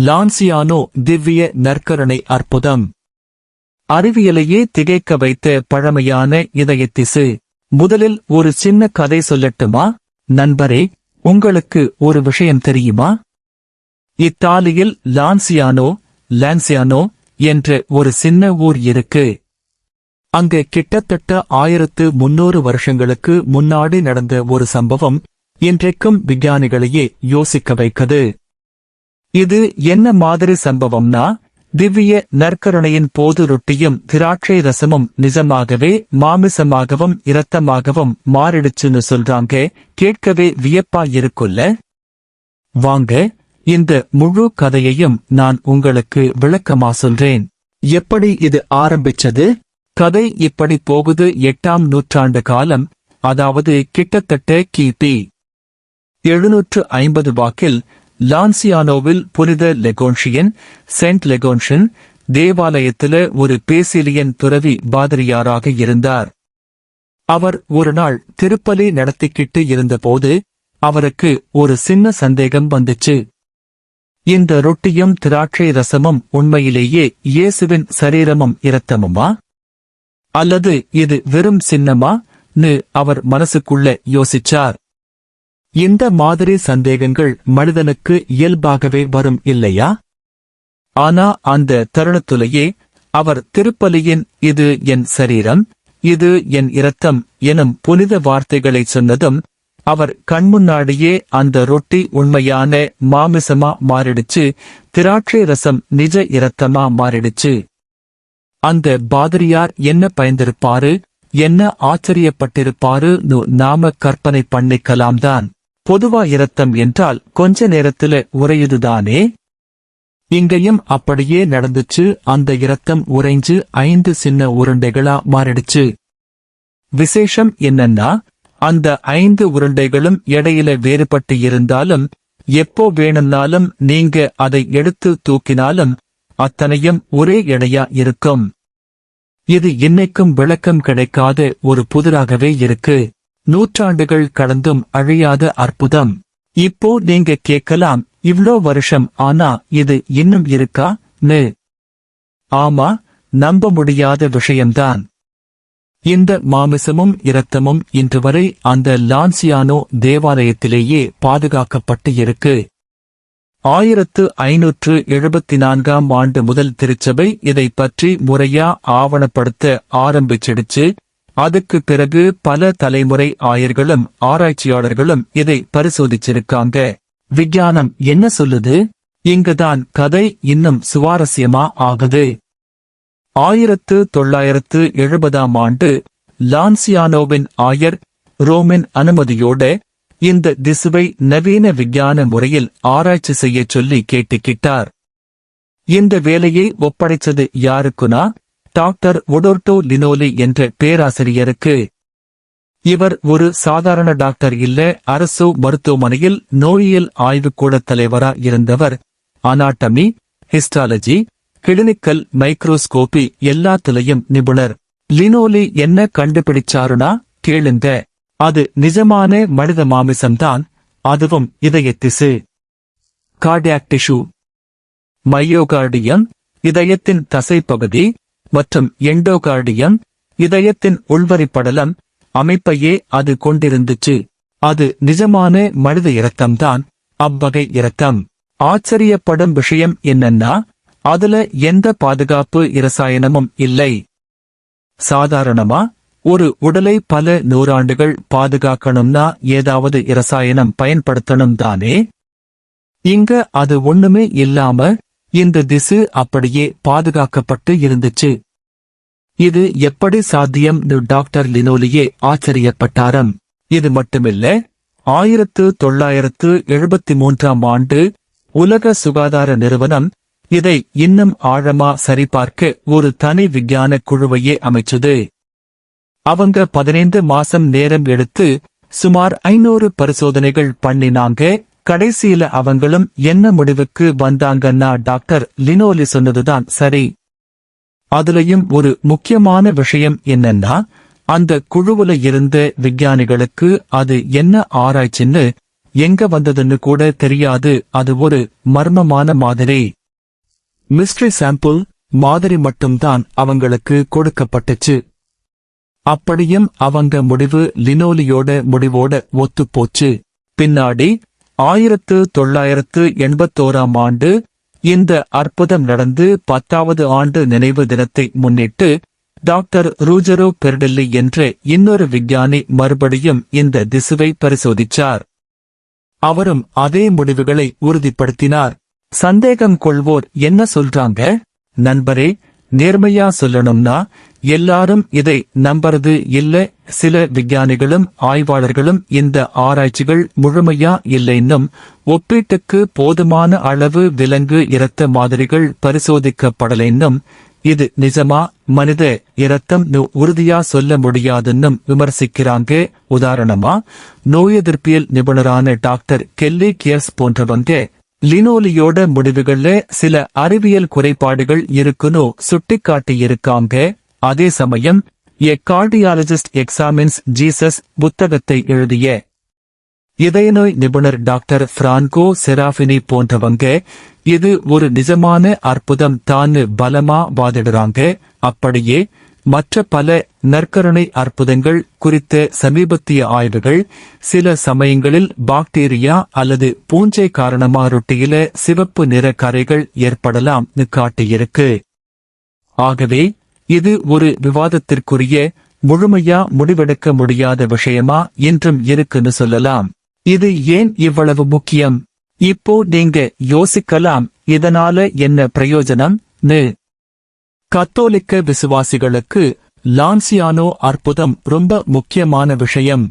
லான்சியானோ திவ்ய நற்கருணை அற்புதம். அறிவியலையே திகைக்க வைத்த பழமையான இதயத்திசு. முதலில் ஒரு சின்ன கதை சொல்லட்டுமா? நண்பரே, உங்களுக்கு ஒரு விஷயம் தெரியுமா? இத்தாலியில் லான்சியானோ என்ற ஒரு சின்ன ஊர் இருக்கு. அங்க கிட்டத்தட்ட 1300 வருஷங்களுக்கு முன்னாடி நடந்த ஒரு சம்பவம் இன்றைக்கும் விஞ்ஞானிகளையே யோசிக்க வைக்குது. இது என்ன மாதிரி சம்பவம்னா, திவ்ய நற்கருணையின் போது ரொட்டியும் திராட்சை ரசமும் நிஜமாகவே மாமிசமாகவும் இரத்தமாகவும் மாறிடுச்சுன்னு சொல்றாங்க. கேட்கவே வியப்பா இருக்குல்ல? வாங்க, இந்த முழு கதையையும் நான் உங்களுக்கு விளக்கமா சொல்றேன். எப்படி இது ஆரம்பிச்சது? கதை இப்படி போகுது. 8ஆம் நூற்றாண்டு காலம், அதாவது கிட்டத்தட்ட கிபி 750 வாக்கில் லான்சியானோவில் புனித லெகோன்ஷியன் செயின்ட் லெகோன்ஷன் தேவாலயத்தில ஒரு பேசிலியன் துறவி பாதிரியாராக இருந்தார். அவர் ஒரு நாள் திருப்பலி நடத்திக்கிட்டு இருந்தபோது அவருக்கு ஒரு சின்ன சந்தேகம் வந்துச்சு. இந்த ரொட்டியும் திராட்சை ரசமும் உண்மையிலேயே இயேசுவின் சரீரமும் இரத்தமுமா, அல்லது இது வெறும் சின்னமா?ன்னு அவர் மனசுக்குள்ள யோசிச்சார். இந்த மாதிரி சந்தேகங்கள் மனிதனுக்கு இயல்பாகவே வரும் இல்லையா? ஆனா அந்த தருணத்துலேயே அவர் திருப்பலியின் "இது என் சரீரம், இது என் இரத்தம்" எனும் புனித வார்த்தைகளை சொன்னதும் அவர் கண்முன்னாடியே அந்த ரொட்டி உண்மையான மாமிசமா மாறிடுச்சு, திராட்சை ரசம் நிஜ இரத்தமா மாறிடுச்சு. அந்த பாதிரியார் என்ன பயந்திருப்பாரு, என்ன ஆச்சரியப்பட்டிருப்பாருன்னு நாம கற்பனை பண்ணிக்கலாம்தான். பொதுவா இரத்தம் என்றால் கொஞ்ச நேரத்துல உறையுதுதானே? இங்கேயும் அப்படியே நடந்துச்சு. அந்த இரத்தம் உறைஞ்சு 5 சின்ன உருண்டைகளா மாறிடுச்சு. விசேஷம் என்னன்னா, அந்த 5 உருண்டைகளும் எடையில வேறுபட்டு இருந்தாலும், எப்போ வேணும்னாலும் நீங்க அதை எடுத்து தூக்கினாலும் அத்தனையும் ஒரே எடையா இருக்கும். இது இன்னைக்கும் விளக்கம் கிடைக்காத ஒரு புதிராகவே இருக்கு. நூற்றாண்டுகள் கடந்தும் அழியாத அற்புதம். இப்போ நீங்க கேட்கலாம், இவ்ளோ வருஷம் ஆனா இது இன்னும் இருக்கா?ன்னு. ஆமா, நம்ப முடியாத விஷயம்தான். இந்த மாமிசமும் இரத்தமும் இன்று வரை அந்த லான்சியானோ தேவாலயத்திலேயே பாதுகாக்கப்பட்டு இருக்கு. 1574ஆம் ஆண்டு முதல் திருச்சபை இதை பற்றி முறையா ஆவணப்படுத்த ஆரம்பிச்சிடுச்சு. அதுக்கு பிறகு பல தலைமுறை ஆயர்களும் ஆராய்ச்சியாளர்களும் இதை பரிசோதிச்சிருக்காங்க. விஞ்ஞானம் என்ன சொல்லுது? இங்குதான் கதை இன்னும் சுவாரஸ்யமா ஆகுது. 1970ஆம் ஆண்டு லான்சியானோவின் ஆயர் ரோமின் அனுமதியோட இந்த திசுவை நவீன விஞ்ஞான முறையில் ஆராய்ச்சி செய்ய சொல்லி கேட்டுக்கிட்டார். இந்த வேலையை ஒப்படைச்சது யாருக்குனா, டாக்டர் உடோர்டோ லினோலி என்ற பேராசிரியருக்கு. இவர் ஒரு சாதாரண டாக்டர் இல்ல, அரசு மருத்துவமனையில் நோயியல் ஆய்வுக்கூட தலைவரா இருந்தவர். அனாட்டமி, ஹிஸ்டாலஜி, கிளினிக்கல் மைக்ரோஸ்கோபி எல்லாத்திலையும் நிபுணர். லினோலி என்ன கண்டுபிடிச்சாருனா, கேளுங்க, அது நிஜமான மனித மாமிசம்தான், அதுவும் இதயத்திசு. கார்டியாக் டிஷ்யூ, மையோகார்டியம் இதயத்தின் தசைப்பகுதி மற்றும் எண்டோகார்டியம் இதயத்தின் உள்வரிப்படலம் அமைப்பையே அது கொண்டிருந்துச்சு. அது நிஜமான மனித இரத்தம்தான், அவ்வகை இரத்தம். ஆச்சரியப்படும் விஷயம் என்னன்னா, அதுல எந்த பாதுகாப்பு இரசாயனமும் இல்லை. சாதாரணமா ஒரு உடலை பல நூறாண்டுகள் பாதுகாக்கணும்னா ஏதாவது இரசாயனம் பயன்படுத்தணும் தானே? இங்க அது ஒண்ணுமே இல்லாம இந்த திசு அப்படியே பாதுகாக்கப்பட்டு இருந்துச்சு. இது எப்படி சாத்தியம்னு டாக்டர் லினோலியே ஆச்சரியப்பட்டாராம். இது மட்டுமில்ல, 1973ஆம் ஆண்டு உலக சுகாதார நிறுவனம் இதை இன்னும் ஆழமா சரிபார்க்க ஒரு தனி விஞ்ஞான குழுவையே அமைச்சது. அவங்க 15 மாசம் நேரம் எடுத்து சுமார் 500 பரிசோதனைகள் பண்ணினாங்க. கடைசியில அவங்களும் என்ன முடிவுக்கு வந்தாங்கன்னா, டாக்டர் லினோலி சொன்னதுதான் சரி. அதுலயும் ஒரு முக்கியமான விஷயம் என்னன்னா, அந்த குழுவுல இருந்த விஞ்ஞானிகளுக்கு அது என்ன ஆராய்ச்சின்னு எங்க வந்ததுன்னு கூட தெரியாது. அது ஒரு மர்மமான மாதிரி. மிஸ்ட்ரி சாம்பிள் மாதிரி மட்டும்தான் அவங்களுக்கு கொடுக்கப்பட்டுச்சு. அப்படியும் அவங்க முடிவு லினோலியோட முடிவோட ஒத்துப்போச்சு. பின்னாடி 1981 ஆண்டு இந்த அற்புதம் நடந்து 10வது ஆண்டு நினைவு தினத்தை முன்னிட்டு டாக்டர் ரூஜரோ பெர்டெல்லி என்ற இன்னொரு விஞ்ஞானி மறுபடியும் இந்த திசுவை பரிசோதிச்சார். அவரும் அதே முடிவுகளை உறுதிப்படுத்தினார். சந்தேகம் கொள்வோர் என்ன சொல்றாங்க? நண்பரே, நேர்மையா சொல்லணும்னா எல்லாரும் இதை நம்பறது இல்ல. சில விஞ்ஞானிகளும் ஆய்வாளர்களும் இந்த ஆராய்ச்சிகள் முழுமையா இல்லைன்னும், ஒப்பீட்டுக்கு போதுமான அளவு விலங்கு இரத்த மாதிரிகள் பரிசோதிக்கப்படலைன்னும், இது நிஜமா மனித இரத்தம் உறுதியா சொல்ல முடியாதுன்னும் விமர்சிக்கிறாங்க. உதாரணமா, நோயெதிர்ப்பியல் நிபுணரான டாக்டர் கெல்லி கியர்ஸ் போன்றவங்க லினோலியோட முடிவுகள்ல சில அறிவியல் குறைபாடுகள் இருக்குன்னு சுட்டிக்காட்டியிருக்காங்க. அதே சமயம் எ கார்டியாலஜிஸ்ட் எக்ஸாமின்ஸ் ஜீசஸ் புத்தகத்தை எழுதிய இதயநோய் நிபுணர் டாக்டர் பிரான்கோ செராஃபினி போன்றவங்க இது ஒரு நிஜமான அற்புதம் தான் பலமா வாதிடுறாங்க. அப்படியே மற்ற பல நற்கருணை அற்புதங்கள் குறித்த சமீபத்திய ஆய்வுகள் சில சமயங்களில் பாக்டீரியா அல்லது பூஞ்சை காரணமா ரொட்டியில சிவப்பு நிற கரைகள் ஏற்படலாம் காட்டியிருக்கு. ஆகவே இது ஒரு விவாதத்திற்குரிய, முழுமையா முடிவெடுக்க முடியாத விஷயமா இன்றும் இருக்குன்னு சொல்லலாம். இது ஏன் இவ்வளவு முக்கியம்? இப்போ நீங்க யோசிக்கலாம், இதனால என்ன பிரயோஜனம்? கத்தோலிக்க விசுவாசிகளுக்கு லான்சியானோ அற்புதம் ரொம்ப முக்கியமான விஷயம்.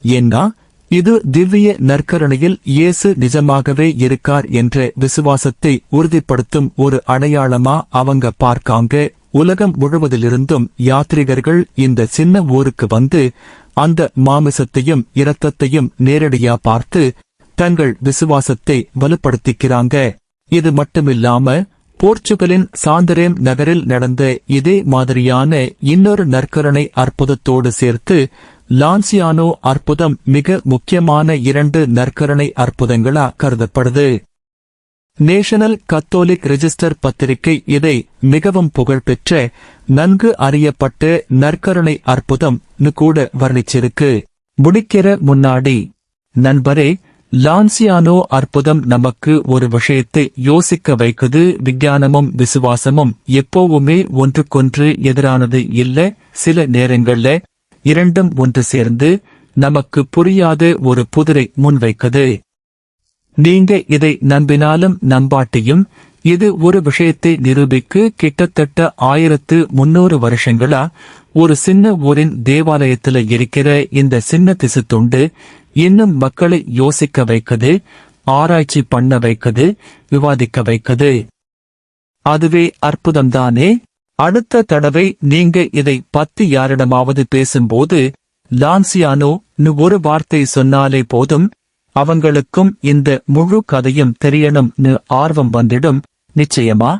ஏன்னா இது திவ்ய நற்கருணையில் இயேசு நிஜமாகவே இருக்கார் என்ற விசுவாசத்தை உறுதிப்படுத்தும் ஒரு அடையாளமா அவங்க பார்க்காங்க. உலகம் முழுவதிலிருந்தும் யாத்ரீகர்கள் இந்த சின்ன ஊருக்கு வந்து அந்த மாமிசத்தையும் இரத்தத்தையும் நேரடியா பார்த்து தங்கள் விசுவாசத்தை வலுப்படுத்திக்கிறாங்க. இது மட்டுமில்லாம போர்ச்சுகலின் சாந்தரேம் நகரில் நடந்த இதே மாதிரியான இன்னொரு நற்கருணை அற்புதத்தோடு சேர்த்து லான்சியானோ அற்புதம் மிக முக்கியமான 2 நற்கருணை அற்புதங்களா கருதப்படுது. நேஷனல் கத்தோலிக் ரெஜிஸ்டர் பத்திரிகை இதை மிகவும் புகழ்பெற்ற, நன்கு அறியப்பட்ட நற்கருணை அற்புதம் கூட வர்ணிச்சிருக்கு. முடிக்கிற முன்னாடி நண்பரே, லான்சியானோ அற்புதம் நமக்கு ஒரு விஷயத்தை யோசிக்க வைக்குது. விஞ்ஞானமும் விசுவாசமும் எப்போவுமே ஒன்றுக்கொன்று எதிரானது இல்ல. சில நேரங்கள்ல இரண்டும் ஒன்று சேர்ந்து நமக்கு புரியாத ஒரு புதிரை முன்வைக்குது. நீங்க இதை நம்பினாலும் நம்பாட்டியும் இது ஒரு விஷயத்தை நிரூபிக்கு கிட்டத்தட்ட 1300 வருஷங்களா ஒரு சின்ன ஊரின் தேவாலயத்துல இருக்கிற இந்த சின்ன திசு துண்டு இன்னும் மக்களை யோசிக்க வைக்குது, ஆராய்ச்சி பண்ண வைக்குது, விவாதிக்க வைக்குது. அதுவே அற்புதம்தானே? அடுத்த தடவை நீங்க இதை பத்தி யாரிடமாவது பேசும்போது லான்சியானோ ஒரு வார்த்தை சொன்னாலே போதும், அவங்களுக்கும் இந்த முழு கதையும் தெரியணும்னு ஆர்வம் வந்துடும். நிச்சயமா.